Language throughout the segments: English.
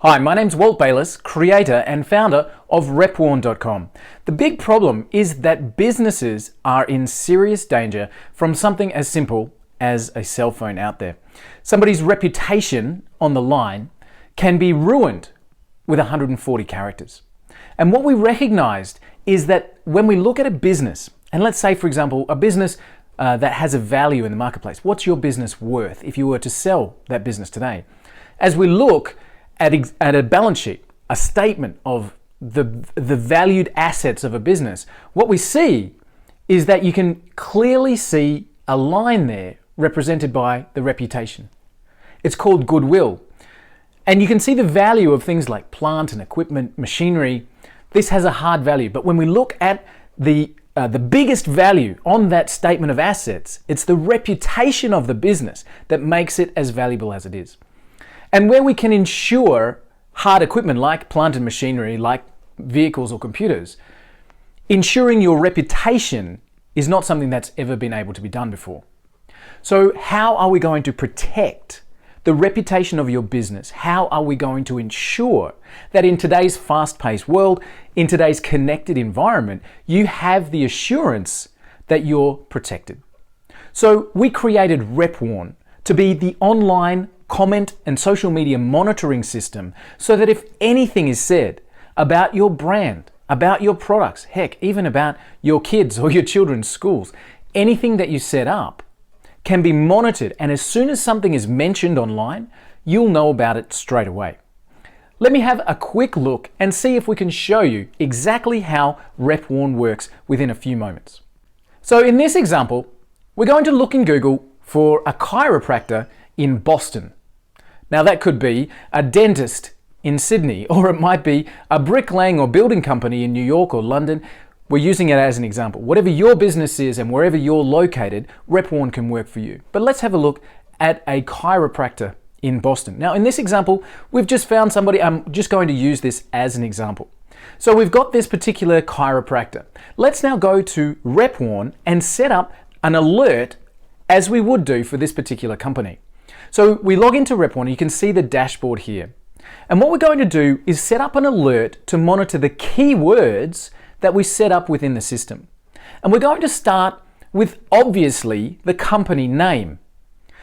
Hi, my name's Walt Bayliss, creator and founder of Rep1.com. The big problem is that businesses are in serious danger from something as simple as a cell phone out there. Somebody's reputation on the line can be ruined with 140 characters. And what we recognized is that when we look at a business, and let's say, for example, a business that has a value in the marketplace, what's your business worth if you were to sell that business today? As we look at a balance sheet, a statement of the valued assets of a business, what we see is that you can clearly see a line there represented by the reputation. It's called goodwill. And you can see the value of things like plant and equipment, machinery. This has a hard value. But when we look at the biggest value on that statement of assets, it's the reputation of the business that makes it as valuable as it is. And where we can insure hard equipment like plant and machinery, like vehicles or computers, ensuring your reputation is not something that's ever been able to be done before. So how are we going to protect the reputation of your business? How are we going to ensure that in today's fast-paced world, in today's connected environment, you have the assurance that you're protected? So we created Rep1 to be the online comment and social media monitoring system so that if anything is said about your brand, about your products, heck, even about your kids or your children's schools, anything that you set up can be monitored, and as soon as something is mentioned online, you'll know about it straight away. Let me have a quick look and see if we can show you exactly how Rep1 works within a few moments. So in this example, we're going to look in Google for a chiropractor in Boston. Now that could be a dentist in Sydney, or it might be a bricklaying or building company in New York or London. We're using it as an example. Whatever your business is and wherever you're located, Rep1 can work for you. But let's have a look at a chiropractor in Boston. Now in this example, we've just found somebody. I'm just going to use this as an example. So we've got this particular chiropractor. Let's now go to Rep1 and set up an alert as we would do for this particular company. So we log into Rep1, you can see the dashboard here. And what we're going to do is set up an alert to monitor the keywords that we set up within the system. And we're going to start with, obviously, the company name.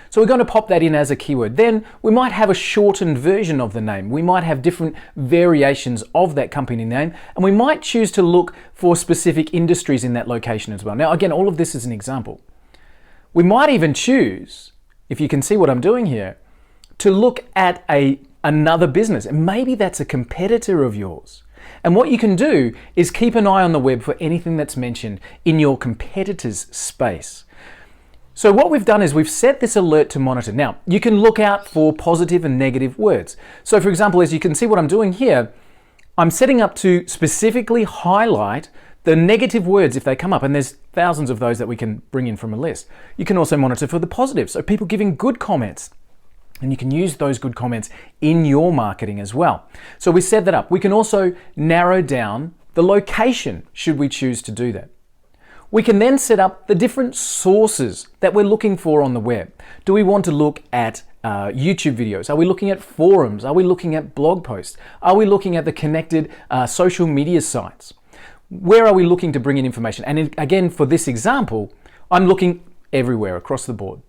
So we're going to pop that in as a keyword. Then we might have a shortened version of the name. We might have different variations of that company name, and we might choose to look for specific industries in that location as well. Now, again, all of this is an example. We might even choose, if you can see what I'm doing here, to look at another business. And maybe that's a competitor of yours. And what you can do is keep an eye on the web for anything that's mentioned in your competitor's space. So what we've done is we've set this alert to monitor. Now, you can look out for positive and negative words. So for example, as you can see what I'm doing here, I'm setting up to specifically highlight the negative words if they come up, and there's thousands of those that we can bring in from a list. You can also monitor for the positives, so people giving good comments, and you can use those good comments in your marketing as well. So we set that up. We can also narrow down the location should we choose to do that. We can then set up the different sources that we're looking for on the web. Do we want to look at YouTube videos? Are we looking at forums? Are we looking at blog posts? Are we looking at the connected social media sites? Where are we looking to bring in information? And again, for this example, I'm looking everywhere across the board.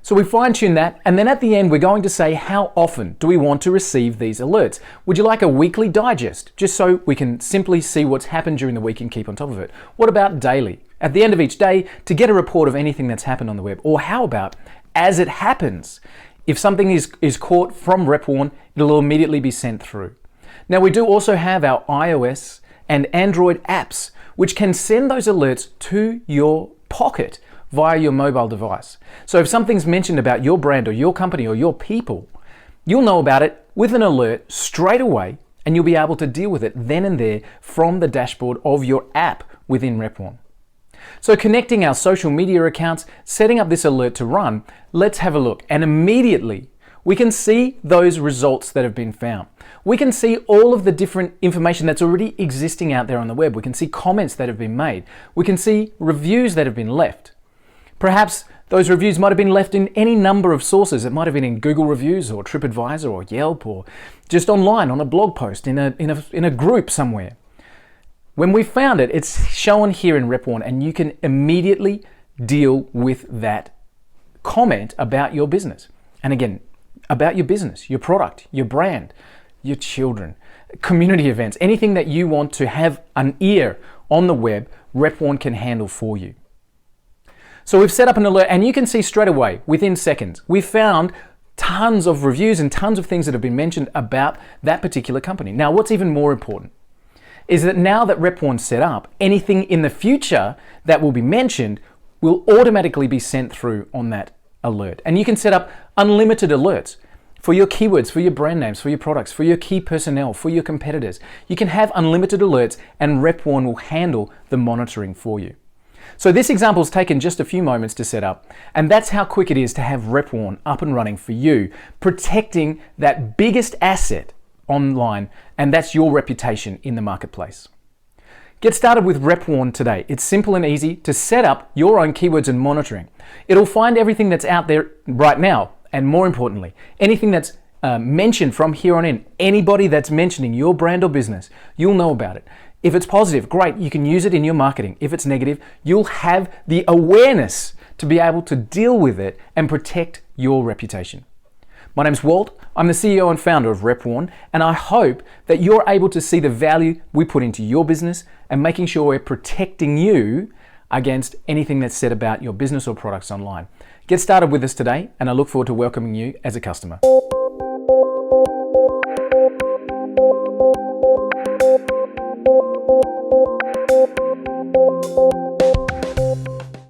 So we fine tune that, and then at the end, we're going to say how often do we want to receive these alerts? Would you like a weekly digest, just so we can simply see what's happened during the week and keep on top of it? What about daily? At the end of each day, to get a report of anything that's happened on the web? Or how about as it happens? If something is caught from Rep1, it'll immediately be sent through. Now we do also have our iOS and Android apps, which can send those alerts to your pocket via your mobile device. So if something's mentioned about your brand or your company or your people, you'll know about it with an alert straight away, and you'll be able to deal with it then and there from the dashboard of your app within Rep1. So connecting our social media accounts, setting up this alert to run, let's have a look. And immediately we can see those results that have been found. We can see all of the different information that's already existing out there on the web. We can see comments that have been made. We can see reviews that have been left. Perhaps Those reviews might have been left in any number of sources. It might have been in Google Reviews or TripAdvisor or Yelp or just online on a blog post in a group somewhere. When we found it, it's shown here in Rep1, and you can immediately deal with that comment about your business. And again, about your business, your product, your brand, your children, community events, anything that you want to have an ear on the web, Rep1 can handle for you. So we've set up an alert, and you can see straight away, within seconds, we found tons of reviews and tons of things that have been mentioned about that particular company. Now, what's even more important is that now that Rep1's set up, anything in the future that will be mentioned will automatically be sent through on that alert. And you can set up unlimited alerts for your keywords, for your brand names, for your products, for your key personnel, for your competitors. You can have unlimited alerts, and Rep1 will handle the monitoring for you. So this example's taken just a few moments to set up, and that's how quick it is to have Rep1 up and running for you, protecting that biggest asset online, and that's your reputation in the marketplace. Get started with Rep1 today. It's simple and easy to set up your own keywords and monitoring. It'll find everything that's out there right now, and more importantly, anything that's mentioned from here on in. Anybody that's mentioning your brand or business, you'll know about it. If it's positive, great, you can use it in your marketing. If it's negative, you'll have the awareness to be able to deal with it and protect your reputation. My name's Walt. I'm the CEO and founder of Rep1, and I hope that you're able to see the value we put into your business and making sure we're protecting you against anything that's said about your business or products online. Get started with us today, and I look forward to welcoming you as a customer.